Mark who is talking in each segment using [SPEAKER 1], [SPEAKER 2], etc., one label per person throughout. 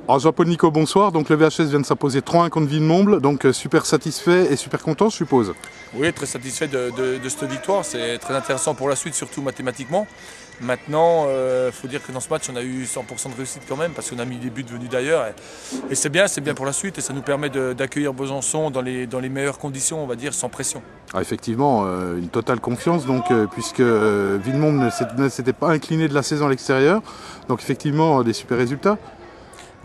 [SPEAKER 1] Alors Jean-Paul Nico, bonsoir. Donc le VHS vient de s'imposer 3-1 contre Villemomble, donc super satisfait et super content, je suppose.
[SPEAKER 2] Oui, très satisfait de cette victoire. C'est très intéressant pour la suite, surtout mathématiquement. Maintenant, faut dire que dans ce match, on a eu 100% de réussite quand même, parce qu'on a mis des buts venus d'ailleurs. Et c'est bien pour la suite, et ça nous permet d'accueillir Besançon dans les meilleures conditions, on va dire, sans pression.
[SPEAKER 1] Ah, effectivement, une totale confiance, donc, puisque Villemomble ne s'était pas incliné de la saison à l'extérieur. Donc effectivement, des super résultats.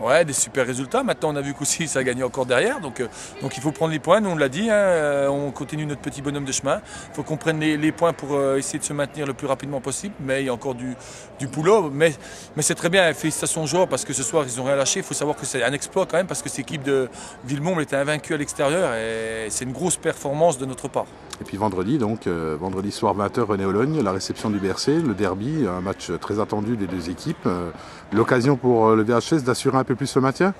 [SPEAKER 2] Ouais, des super résultats. Maintenant, on a vu qu'aussi ça a gagné encore derrière. Donc il faut prendre les points. Nous, on l'a dit, hein, on continue notre petit bonhomme de chemin. Il faut qu'on prenne les points pour essayer de se maintenir le plus rapidement possible. Mais il y a encore du boulot. Mais c'est très bien. Félicitations aux joueurs parce que ce soir, ils n'ont rien lâché. Il faut savoir que c'est un exploit quand même parce que cette équipe de Villemomble était invaincue à l'extérieur. Et c'est une grosse performance de notre part.
[SPEAKER 1] Et puis vendredi, donc vendredi soir 20h, René-Ologne, la réception du BRC, le derby, un match très attendu des deux équipes. L'occasion pour le VHS d'assurer un peu plus le maintien?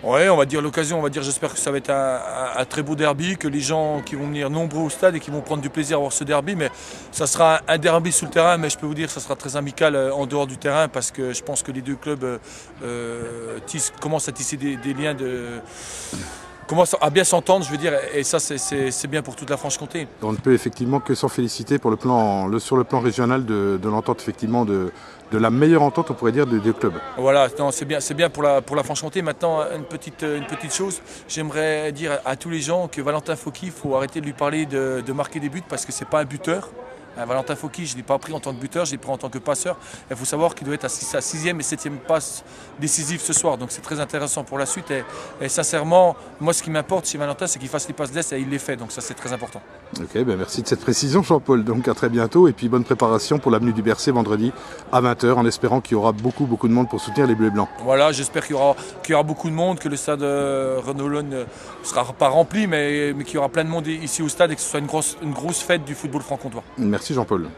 [SPEAKER 2] Oui, on va dire l'occasion, j'espère que ça va être un très beau derby, que les gens qui vont venir nombreux au stade et qui vont prendre du plaisir à voir ce derby, mais ça sera un derby sur le terrain, mais je peux vous dire que ça sera très amical en dehors du terrain parce que je pense que les deux clubs commencent à tisser des liens commence à bien s'entendre, je veux dire, et ça c'est bien pour toute la Franche-Comté. On
[SPEAKER 1] ne peut effectivement que s'en féliciter pour sur le plan régional de l'entente, effectivement, de la meilleure entente, on pourrait dire, des deux clubs.
[SPEAKER 2] Voilà, c'est bien pour la Franche-Comté. Maintenant, une petite chose, j'aimerais dire à tous les gens que Valentin Fauqui, il faut arrêter de lui parler de marquer des buts parce que c'est pas un buteur. Valentin Fauqui, je ne l'ai pas pris en tant que buteur, je l'ai pris en tant que passeur. Il faut savoir qu'il doit être à sa 6e et 7e passe décisive ce soir. Donc c'est très intéressant pour la suite. Et sincèrement, moi ce qui m'importe chez Valentin, c'est qu'il fasse les passes d'ess et il les fait. Donc ça c'est très important.
[SPEAKER 1] Ok, ben merci de cette précision Jean-Paul. Donc à très bientôt et puis bonne préparation pour l'avenue du BRC vendredi à 20h en espérant qu'il y aura beaucoup de monde pour soutenir les Bleus et Blancs.
[SPEAKER 2] Voilà, j'espère qu'il y aura beaucoup de monde, que le stade René-Ologne ne sera pas rempli, mais qu'il y aura plein de monde ici au stade et que ce soit une grosse fête du football franc-comtois.
[SPEAKER 1] Merci Jean-Paul.